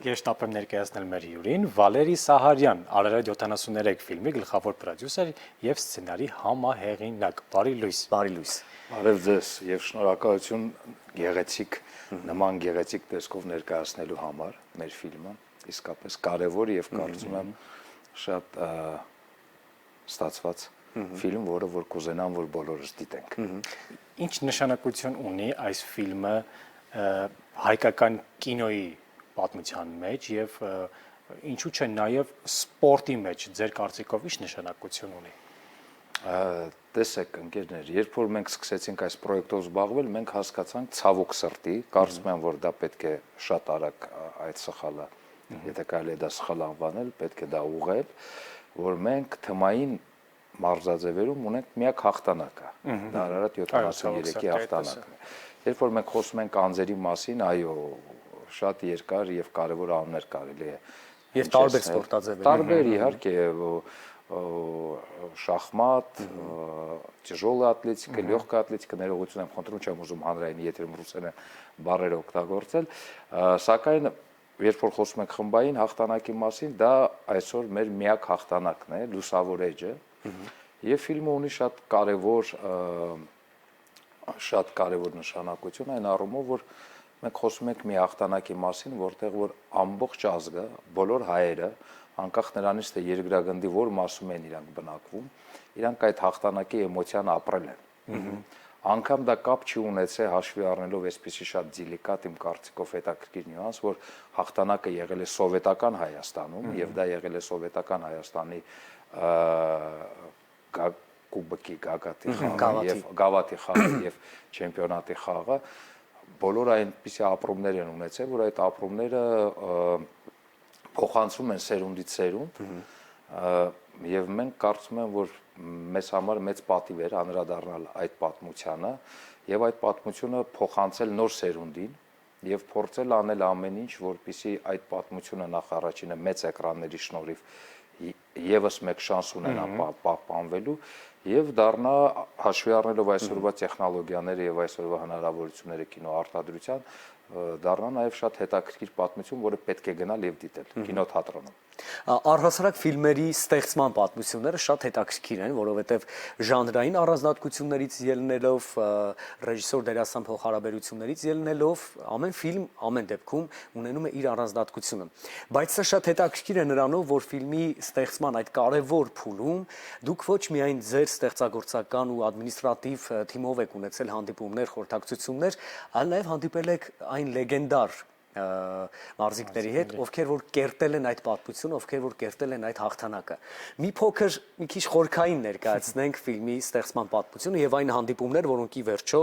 Գեշտապ եմ ներկայացնել մեր հյուրին Վալերի Սահարյան, Արարատ 73 ֆիլմի գլխավոր պրոդյուսեր եւ սցենարի համահեղինակ։ Բարի լույս։ Բարի լույս։ Բարև ձեզ եւ շնորհակալություն գեղեցիկ նման գեղեցիկ տեսքով ներկայացնելու համար մեր ֆիլմը։ Իսկապես կարևոր եւ կարծում եմ շատ ստացված ֆիլմ, որ կուզենամ որ բոլորս դիտենք։ Ինչ նշանակություն ունի այս ֆիլմը հայկական կինոյի պատմության մեջ եւ ինչու՞ չէ նաեւ սպորտի մեջ ձեր կարծիքով ինչ նշանակություն ունի։ Տեսեք ընկերներ, երբ որ մենք սկսեցինք այս պրոյեկտով զբաղվել, մենք հասկացանք ցավոք սրտի, կարծում եմ որ դա պետք է շատ արագ այդ սխալը, եթե կարելի է դա սխալ անվանել, պետք է դա ուղղել, որ մենք թմային մարզաձևերում ունենք միակ հաղթանակը։ Դա Արարատ 73-ի հաղթանակն է։ Երբ որ մենք խոսում ենք անձերի մասին, այո, շատ երկար եւ կարեւոր անուններ կարելի է եւ տարբեր սպորտաձևեր։ Տարբեր իհարկե շախմատ, тяжелая атлетика, легкая атлетика, ներողություն եմ խնդրում, չեմ ուզում հանրային եթերում ռուսերեն բառեր օգտագործել, սակայն երբ որ խոսում ենք խմբային հաղթանակի մասին, դա այսօր մեր միակ հաղթանակն է, լուսավոր էջը, եւ ֆիլմը ունի շատ կարեւոր նշանակություն այն առումով, որ մենք խոսում ենք մի հաղթանակի մասին, որտեղ որ ամբողջ ազգը, բոլոր հայերը, անկախ նրանից թե երկրագնդի որ մասում են իրանք բնակվում, իրանք այդ հաղթանակի էմոցիան ապրել են։ Անկամ դա կապ չի ունեցել հաշվի առնելով այսպիսի շատ դիլիկատ իմ կարծիքով հետաքրքիր նյուանս, որ հաղթանակը եղել է սովետական Հայաստանում եւ դա եղել է սովետական Հայաստանի կուբկի գագաթի խաղը եւ գավաթի խաղը եւ չեմպիոնատի խաղը բոլոր այնպիսի ապրումներ են ունեցել, որ այդ ապրումները փոխանցում են սերունդից սերունդ եւ մենք կարծում եմ, որ մեզ համար մեծ պատիվ էր անդրադառնալ այդ պատմությանը եւ այդ պատմությունը փոխանցել նոր սերունդին եւ փորձել անել ամեն ինչ, որպեսզի այդ պատմությունը նախ առաջինը մեծ էկրանների շնորհիվ եւս մեկ շանս ունենա պահպանվելու եւ դառնա հաշվի առնելով այսօրվա տեխնոլոգիաները եւ այսօրվա հնարավորությունները կինոարտադրության դառնա նաեւ շատ հետաքրքիր պատմություն, որը պետք է գնալ եւ դիտել կինոթատրոնում։ Առհասարակ ֆիլմերի ստեղծման պատմությունները շատ հետաքրքիր են, որովհետև ժանրային առանձնահատկություններից ելնելով, ռեժիսոր դերասան փոխհարաբերություններից ելնելով, ամեն ֆիլմ ամեն դեպքում ունենում է իր առանձնահատկությունը։ Բայց սա շատ հետաքրքիր է նրանով, որ ֆիլմի ստեղծման այդ կարևոր փուլում դուք ոչ միայն ձեր ստեղծագործական ու ադմինիստրատիվ թիմով եք ունեցել հանդիպումներ, խորհրդակցություններ, այլ նաև հանդիպել եք այն լեգենդար մարզիկների հետ, ովքեր որ կերտել են այդ պատմությունը, ովքեր որ կերտել են այդ հաղթանակը։ Մի քիչ խորքային ներկայացնենք ֆիլմի ստեղծման պատմությունը եւ այն հանդիպումներ, որոնք ի վերջո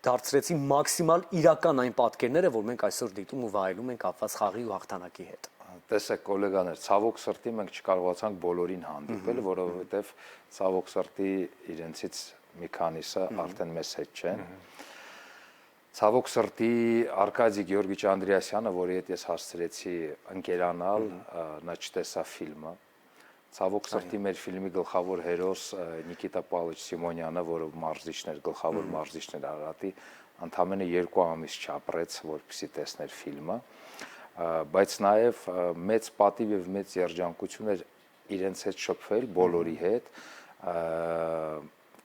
դարձրեցին մաքսիմալ իրական այն պատկերները, որ մենք այսօր դիտում ու վայելում ենք կապված խաղի ու հաղթանակի հետ։ Տեսեք, գոլեգաներ, ցավոք սրտի մենք չկարողացանք բոլորին հանդիպել, որովհետեւ ցավոք սրտի իրենցից մի քանիսը արդեն մեզ հետ չեն։ Ցավոք սրտի Արկադի Գեորգիչ Անդրեասյանը, որի հետ ես հասցրեցի ընկերանալ, նա չտեսա ֆիլմը։ Ցավոք սրտի մեր ֆիլմի գլխավոր հերոս Նիկիտա Պավլոviչ Սիմոնյանը, որը մարզիչն էր, գլխավոր մարզիչն էր Արարատի, ընդամենը 2 ամիս չապրեց, որպեսզի տեսներ ֆիլմը, բայց նաև մեծ պատիվ եւ մեծ երջանկություն էր իրենց հետ շփվել բոլորի հետ,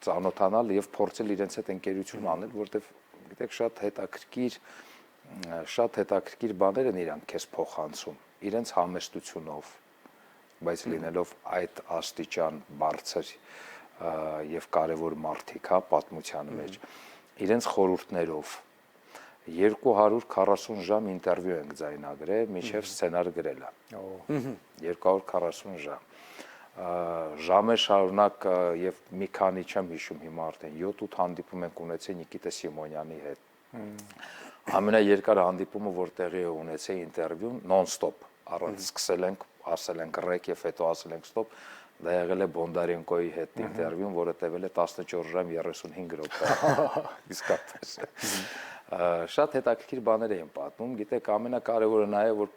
ծանոթանալ եւ փորձել իրենց հետ ընկերություն անել, որտեղ գիտեք շատ հետաքրքիր բաներ են իրանք քեզ փոխանցում իրենց համեստությունով, բայց լինելով այդ աստիճան բարձր եւ կարեւոր մարդիկ, հա, պատմության մեջ, իրենց խորհուրդներով 240 ժամ ինտերվյու ենք ձայնագրել, մինչև սցենար գրելը։ 240 ժամ։ Ժամեր շարունակ եւ մի քանի չեմ հիշում հիմա արդեն 7-8 հանդիպում ենք ունեցել Նիկիտա Սիմոնյանի հետ։ Ամենաերկար հանդիպումը, որ տեղի է ունեցել ինտերվյուն նոն-ստոպ, առանց սկսել ենք, ասել ենք ռեկ եւ հետո ասել ենք ստոպ, դա եղել է Բոնդարենկոյի հետ ինտերվյուն, որը տևել է 14 ժամ 35 րոպե։ Իսկապես։ Շատ հետաքրքիր բաներ էին պատմում, գիտեք, ամենակարևորը նաեւ որ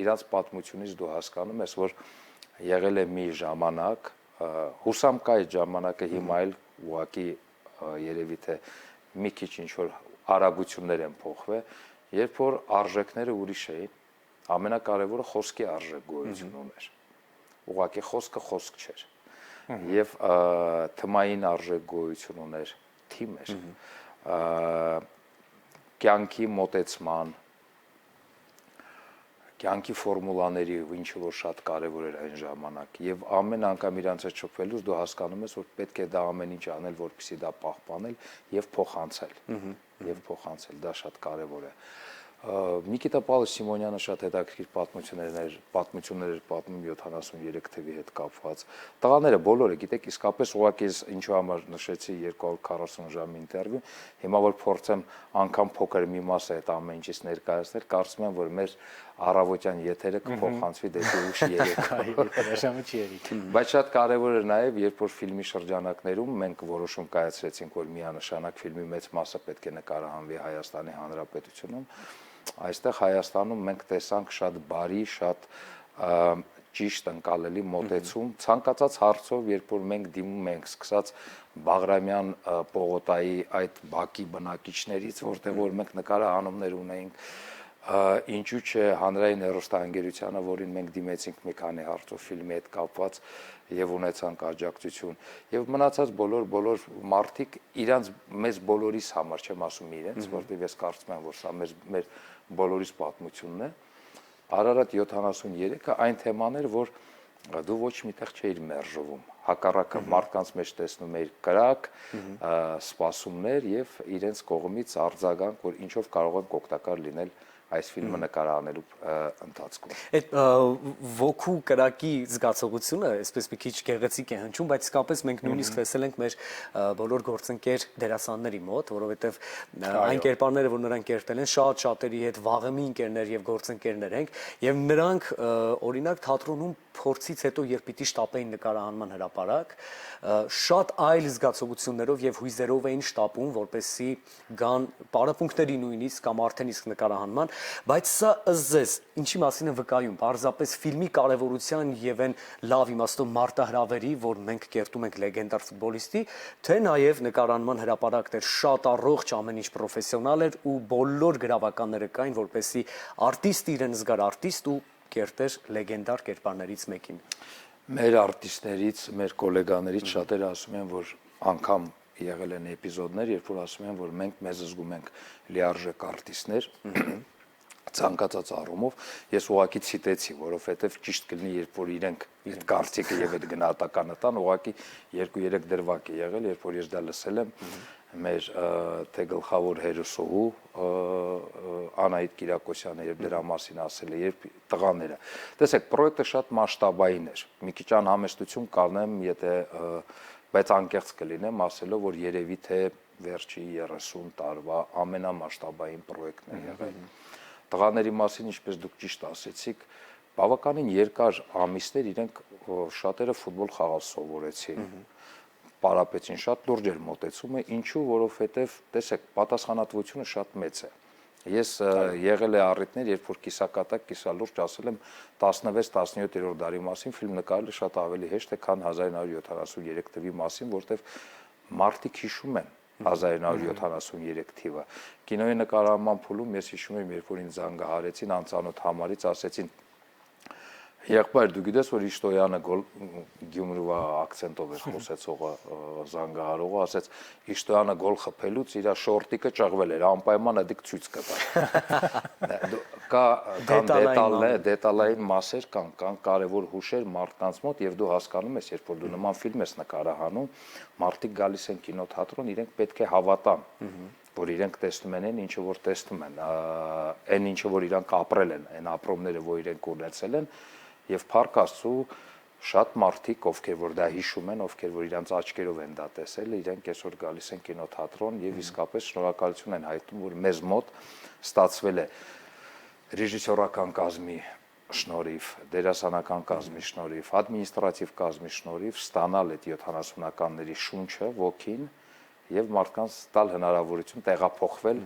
իրանց պատմությունից դու հասկանում ես, որ եղել է մի ժամանակ, հուսամ կա այդ ժամանակը հիմա էլ ուղղակի երևի թե մի քիչ ինչ որ արագություններ են փոխվել, երբ որ արժեքները ուրիշ էին, ամենակարևորը խոսքի արժեք գոյություն ուներ։ Ուղղակի խոսքը խոսք չէր։ Եվ թմային արժեք գոյություն ուներ, թիմ էր։ Կյանքի մոտեցման, կյանքի ֆորմուլաների ինչ որ շատ կարևոր էր այն ժամանակ եւ ամեն անգամ իրանց հետ շփվելուց դու հասկանում ես որ պետք է դա ամեն ինչ անել որպեսզի դա պահպանել եւ փոխանցել դա շատ կարևոր է Նիկիտա Պավլոս Սիմոնյանը շատ հետաքրքիր պատմություններ էր պատմում 73 թվի հետ կապված տղաները բոլորը գիտեք իսկապես ուղղակի ինչու համար նշեցի 240 ժամի ինտերվյու հիմա որ փորձեմ անգամ փոքր մի մասը այդ ամեն ինչից ներկայացնել կարծում եմ որ մեր առավոտյան եթերը կփոխանցվի դեպի ուշ 3 բայց շատ կարևոր էր նաև երբ որ ֆիլմի շրջանակներում մենք որոշում կայացրեցինք որ միանշանակ ֆիլմի մեծ մասը պետք է նկարահանվի Հայաստանի Հանրապետությունում այստեղ Հայաստանում մենք տեսանք շատ բարի, շատ ճիշտ ընկալելի մոտեցում ցանկացած հարցով, երբ որ մենք դիմում ենք սկսած Բաղրամյան պողոտայի այդ բակի բնակիչներից, որտեղ որ մենք նկարահանումներ ունեինք, ինչու՞ չէ հանրային հեռուստաընկերությանը, որին մենք դիմեցինք մի քանի հարցով ֆիլմի հետ կապված եւ ունեցանք աջակցություն եւ մնացած բոլոր մարդիկ իրանց մեզ բոլորիս համար չեմ ասում իրենց, որտեղ ես կարծում եմ, որ սա մեր բոլորիս պատմությունն է Արարատ 73-ը այն թեման էր, որ դու ոչ միտեղ չէիր մերժվում, հակառակը մարդկանց մեջ տեսնում էիր կրակ, սպասումներ եւ իրենց կողմից արձագանք, որ ինչով կարող ենք օգտակար լինել այս ֆիլմը նկարահանելու ընթացքում։ Այդ ոգու կրակի զգացողությունը, այսպես մի քիչ գեղեցիկ է հնչում, բայց իսկապես մենք նույնիսկ տեսել ենք մեր բոլոր գործընկեր դերասանների մոտ, որովհետև այն կերպարները, որ նրանք կերտել են, շատերի հետ վաղեմի ընկերներ եւ գործընկերներ ենք, եւ նրանք օրինակ թատրոնում փորձից հետո երբ պիտի շտապեին նկարահանման հրապարակ, շատ այլ զգացողություններով եւ հույզերով էին շտապում, որպեսզի գան պարապմունքների նույնիսկ կամ արդեն իսկ նկարահանման, բայց սա ըզես ինչի մասին է վկայում, պարզապես ֆիլմի կարևորության եւ այն լավ իմաստով մարտահրավերի, որ մենք կերտում ենք լեգենդար ֆուտբոլիստի, թե նաեւ նկարահանման հրապարակներ շատ առողջ ամեն ինչ պրոֆեսիոնալ էր ու բոլոր գրավականները կային, որպեսզի արտիստը իրեն զգար արտիստ ու կերտեր լեգենդար կերպարներից մեկին։ Մեր արտիստներից, մեր գոլեգաներից շատերը ասում են, որ անգամ եղել են էպիզոդներ, երբ որ ասում են, որ մենք մեզ զգում ենք լիարժեք արտիստներ, ցանկացած առումով, ես ուղղակի ցիտեցի, որովհետև ճիշտ կլինի, երբ որ իրենք իր կարծիքը եւ այդ գնահատականը տան, ուղղակի 2-3 դրվագ է եղել, երբ որ ես դա լսել եմ մեր թե գլխավոր հերոսուհու Անահիտ Կիրակոսյանը երբ դրա մասին ասել է, երբ տղաները։ Տեսեք, պրոյեկտը շատ մասշտաբային էր։ Մի քիչ անհամեստություն կանեմ, եթե բայց անկեղծ կլինեմ ասելով, որ երևի թե վերջի 30 տարվա ամենամասշտաբային պրոյեկտն է եղել։ Տղաների մասին, ինչպես դուք ճիշտ ասեցիք, բավականին երկար ամիսներ իրենք շատերը ֆուտբոլ խաղալ սովորեցին։ Պարապեցին շատ լուրջ էր մոտեցումը, ինչու, որովհետև տեսեք, պատասխանատվությունը շատ մեծ է։ Ես եղել է առիթներ, երբ որ կիսակատակ, կիսալուրջ ասել եմ 16-17-րդ դարի մասին ֆիլմ նկարելը շատ ավելի հեշտ է, քան 1973 թվի մասին, որտեղ մարդիկ հիշում են 1973 թիվը։ Կինոյի նկարահանման փուլում ես հիշում եմ, երբ որ ինձ զանգահարեցին անծանոթ համարից, ասեցին Եղբայր, դու գիտես, որ Իշտոյանը Գյումրվա ակցենտով էր խոսեցողը զանգահարողը, ասեց Իշտոյանը գոլ խփելուց իր շորտիկը ճղվել էր, անպայման դիք ցույց կտա։ Դետալային մասեր կան կարևոր հուշեր մարդկանց մոտ եւ դու հասկանում ես, երբ որ դու նման ֆիլմ ես նկարահանում, մարդիկ գալիս են կինոթատրոն, իրենք պետք է հավատան, որ իրենք տեսնում են այն ինչը որ տեսնում են, այն ինչը որ իրանք ապրել են, այն ապրումները, որ իրենք ունեցել են Եվ փառք Աստծո շատ մարդիկ, ովքեր որ դա հիշում են, ովքեր որ իրանց աչքերով են դա տեսել, իրենք այսօր գալիս են կինոթատրոն եւ իսկապես շնորհակալություն են հայտնում, որ մեզ մոտ ստացվել է ռեժիսորական կազմի շնորհիվ, դերասանական կազմի շնորհիվ, ադմինիստրատիվ կազմի շնորհիվ ստանալ այդ 70-ականների շունչը, ոգին եւ մարդկանց տալ հնարավորություն տեղափոխվել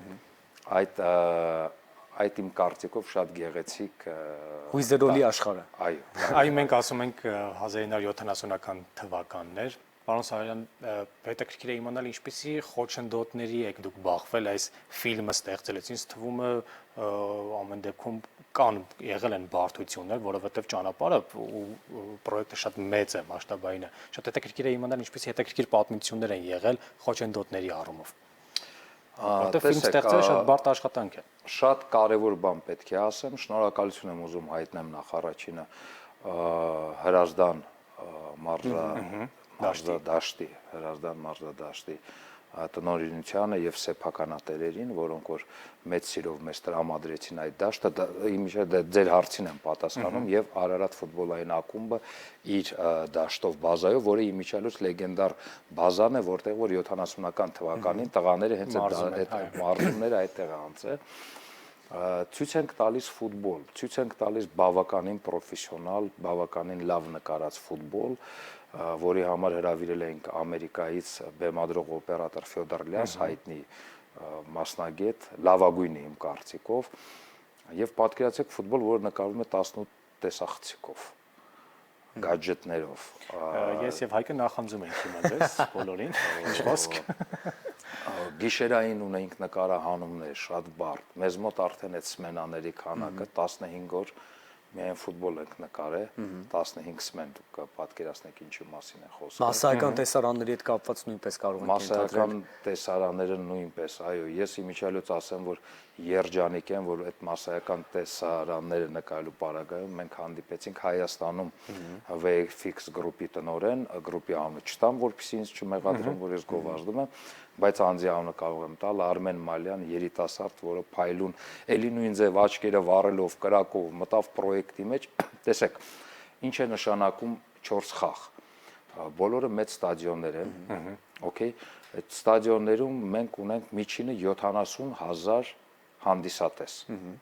այդ իմ կարծիքով շատ գեղեցիկ հույզերոլի աշխարհը։ Այո։ Այո, մենք ասում ենք 1970-ական թվականներ, Պարոն Սարյան, հետաքրքիր է իմանալ ինչպիսի խոչընդոտների եք դուք բախվել այս ֆիլմը ստեղծելուց։ Ինձ թվում է ամեն դեպքում կան եղել են բարդություններ, որովհետև ճանապարհը ու պրոյեկտը շատ մեծ է, մասշտաբային է։ Շատ հետաքրքիր է իմանալ ինչպիսի հետաքրքիր պատմություններ են եղել խոչընդոտների առումով։ Որտեղ ֆիլմ ստեղծելը շատ բարդ աշխատանք է։ Շատ կարևոր բան պետք է ասեմ, շնորհակալություն եմ ուզում հայտնեմ նախ առաջինը Հրազդան մարզադաշտի տնօրինությանը եւ սեփականատերերին, որոնք որ մեծ սիրով մեզ տրամադրեցին այդ դաշտը, իմիջը ձեր հարցին եմ պատասխանում եւ Արարատ ֆուտբոլային ակումբը իր դաշտով բազայով, որը իմիջիալուց լեգենդար բազան է, որտեղ որ 70-ական թվականին տղաները հենց այդ մարզումները այդտեղ անցել ցույց ենք տալիս ֆուտբոլ, ցույց ենք տալիս բավականին պրոֆեսիոնալ, բավականին լավ նկարած ֆուտբոլ, որի համար հրավիրել ենք Ամերիկայից բեմադրող օպերատոր Ֆյոդոր Լյաս, հայտնի մասնագետ, լավագույնը իմ կարծիքով, եւ պատկերացրեք ֆուտբոլ, որը նկարվում է 18 տեսախցիկով, գադջետներով։ Ես եւ Հայկը նախանձում ենք հիմա ձեզ բոլորին, ինչ խոսք։ Գիշերային ունենք նկարահանումներ շատ բարդ։ Մեզ մոտ արդեն այդ սմենաների քանակը 15 օր միայն ֆուտբոլ ենք նկարել, 15 սմեն, դուք պատկերացնեք ինչի մասին է խոսքը։ Մասսայական տեսարանների հետ կապված նույնպես կարող ենք Մասսայական տեսարանները նույնպես, այո, ես իմիջիալուց ասեմ, որ երջանիկ եմ, որ այդ մասսայական տեսարանները նկարելու պարագայում մենք հանդիպեցինք Հայաստանում VFX գրուպի տնօրեն, գրուպի անունը չտամ, որպեսզի ինձ չմեղադրեն, որ ես գովազդում եմ, բայց անձի անունը կարող եմ տալ Արմեն Մալյան, երիտասարդ, որը փայլուն, էլի նույն ձև աչքերը վառելով, կրակով մտավ պրոյեկտի մեջ, տեսեք, ինչ է նշանակում 4 խաղ։ Բոլորը մեծ ստադիոններ են, օքեյ, այդ ստադիոններում մենք ունենք միջինը 70,000 հանդիսատես,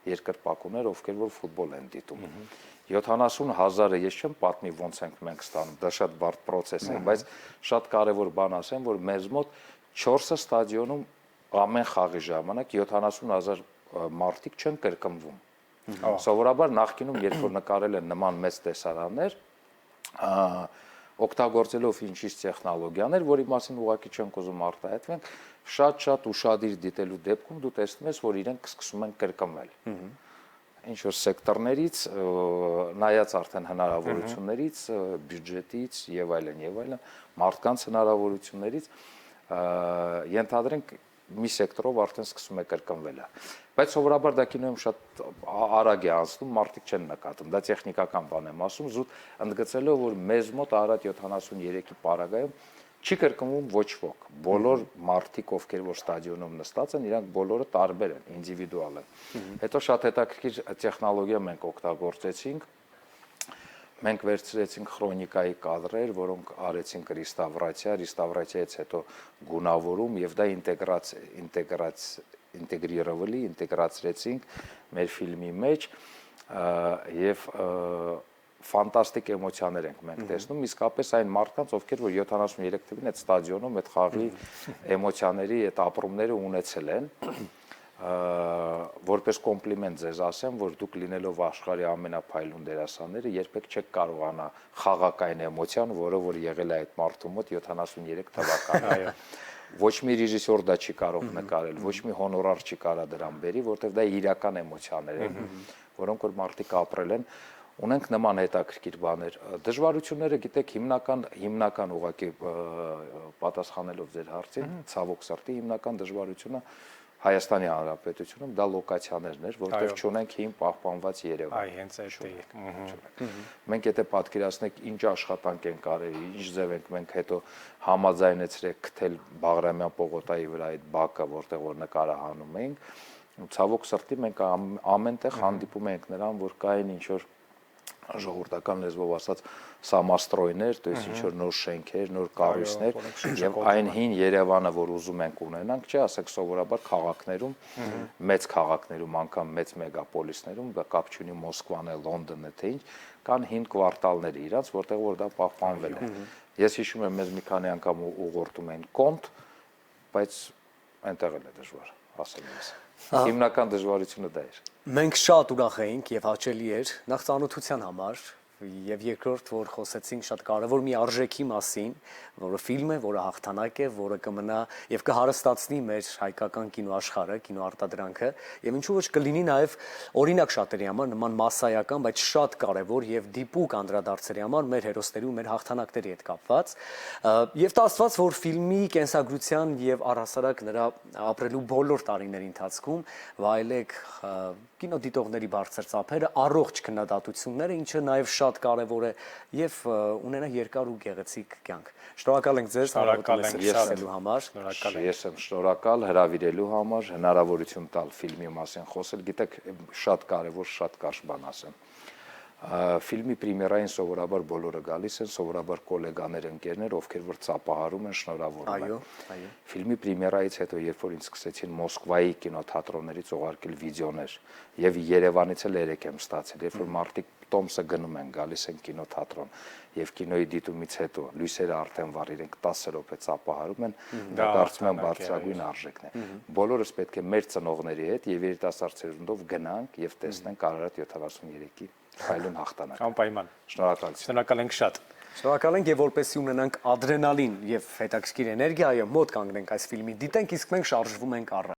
երկրպագուներ, ովքեր որ ֆուտբոլ են դիտում։ 70,000-ը ես չեմ պատմի ոնց ենք մենք ստանում, դա շատ բարդ process է, բայց շատ կարևոր բան ասեմ, որ մեզ մոտ 4 ստադիոնում ամեն խաղի ժամանակ 70,000 մարդիկ չեն կրկնվում։ Սովորաբար նախկինում երբ որ նկարել են նման մեծ տեսարաններ, օգտագործելով ինչ-ինչ տեխնոլոգիաներ, որի մասին ուղղակի չենք ուզում արտահայտվենք, շատ ուշադիր դիտելու դեպքում դու տեսնում ես, որ իրենք սկսում են կրկնվել։ Ինչ որ սեկտորներից, նայած արդեն հնարավորություններից, բյուջետից եւ այլն, մարդկանց հնարավորություններից ենթադրենք մի սեկտորով արդեն սկսում է կրկնվել։ Բայց սովորաբար դա կինոյում շատ արագ է անցնում, մարդիկ չեն նկատում, դա տեխնիկական բան եմ ասում, զուտ ընդգծելով, որ մեզ մոտ Արարատ 73-ի պարագայում չի կրկնվում ոչ ոք։ Բոլոր մարդիկ, ովքեր որ ստադիոնում նստած են, իրանք բոլորը տարբեր են, ինդիվիդուալ են։ Հետո շատ հետաքրքիր տեխնոլոգիա մենք օգտագործեցինք։ Մենք վերցրեցինք քրոնիկայի կադրեր, որոնք արեցինք ռեստավրացիայից հետո գունավորում եւ դա ինտեգրացրեցինք մեր ֆիլմի մեջ եւ ֆանտաստիկ էմոցիաներ ենք մենք տեսնում, իսկապես այն մարդկանց, ովքեր որ 73 թվին այդ ստադիոնում այդ խաղի էմոցիաների այդ ապրումները ունեցել են, որպես կոմպլիմենտ ձեզ ասեմ, որ դուք լինելով աշխարհի ամենափայլուն դերասանները երբեք չեք կարողանա խաղակային էմոցիան, որը որ եղել է այդ մարդու մոտ 73 թվականին։ Ոչ մի ռեժիսոր դա չի կարող նկարել, ոչ մի հոնորար չի կարող դրան բերի, որտեղ դա իրական էմոցիաներ են, որոնք որ մարդիկ ապրել են, ունենք նման հետաքրքիր բաներ։ Դժվարությունները, գիտեք, հիմնական ուղղակի պատասխանելով ձեր հարցին, ցավոք սրտի հիմնական դժվարությունը Հայաստանի Հանրապետությունում դա լոկացիաներն էր, որտեղ չունենք հին պահպանված Երևան։ Այ հենց այդ է։ Մենք եթե պատկերացնենք ինչ աշխատանք են կարելի, ինչ ձև ենք մենք հետո համաձայնեցրել գտել Բաղրամյան պողոտայի վրա այդ բակը, որտեղ որ նկարահանում էինք, ցավոք սրտի մենք ամենտեղ հանդիպում ենք նրան, որ կային ինչ որ ժողովրդական լեզվով ասած սամաստրոյներ, то есть ինչ որ նոր շենքեր, նոր կառույցներ եւ այն հին Երևանը, որ ուզում ենք ունենանք, չէ, ասեք սովորաբար քաղաքներում, մեծ քաղաքներում, անգամ մեծ մեգապոլիսներում, դա կապ չունի Մոսկվան է, Լոնդոնը, թե ինչ, կան հին կվարտալներ իրանց, որտեղ որ դա պահպանվել է։ Ես հիշում եմ, մեզ մի քանի անգամ ուղղորդում էին Կոնտ, բայց այնտեղ էլ է դժվար, ասեմ ես։ Հիմնական դժվարությունը դա էր։ Մենք շատ ուրախ էինք եւ հաճելի էր նախ ծանոթության համար եւ երկրորդ, որ խոսեցինք շատ կարեւոր մի արժեքի մասին, որը ֆիլմ է, որը հաղթանակ է, որը կմնա եւ կհարստացնի մեր հայկական կինոաշխարհը, կինոարտադրանքը, եւ ինչու ոչ կլինի նաեւ օրինակ շատերի համար նման massայական, բայց շատ կարեւոր եւ դիպուկ անդրադարձերի համար մեր հերոսների ու մեր հաղթանակների հետ կապված, եւ դա աստված, որ ֆիլմի կենսագրության եւ առհասարակ նրա ապրելու բոլոր տարիների ընթացքում վայելեք կինոդիտողների բարձր ծափերը, առողջ քննադատությունները, ինչը նաեւ շատ կարեւոր է եւ ունենա երկար ու գեղեցիկ կյանք։ Շնորհակալ ենք ձեզ հարավոտելու համար։ Ես եմ շնորհակալ հրավիրելու համար, հնարավորություն տալ ֆիլմի մասին խոսել, գիտեք, շատ կարեւոր, շատ կարճ բան ասեմ։ Ֆիլմի պրեմիերային սովորաբար բոլորը գալիս են, սովորաբար գոլեգաներ, ընկերներ, ովքեր որ ծափահարում են, շնորհավորում են։ Այո։ Ֆիլմի պրեմիերայից հետո, երբ որ ինձ սկսեցին Մոսկվայի կինոթատրոններից ուղարկել վիդեոներ, եւ Երևանից էլ 3 եմ ստացել, երբ որ մարդիկ տոմսը գնում են, գալիս են կինոթատրոն եւ կինոյի դիտումից հետո լույսերը արդեն վառ իրենք 10 րոպե ծափահարում են, դա կարծում եմ բարձրագույն արժեքն է։ Բոլորս պետք է մեր ծնողների հետ եւ երիտասարդ սերունդով գնանք եւ տեսնենք Արարատ 73-ի Հայլուն հաղթանակ։ Անպայման։ Շնորհակալություն։ Շնորհակալ ենք շատ։ Շնորհակալ ենք եւ որպեսզի ունենանք ադրենալին եւ հետաքրքիր էներգիա, այո, մոտ կանգնենք այս ֆիլմի դիտենք, իսկ մենք շարժվում ենք առաջ։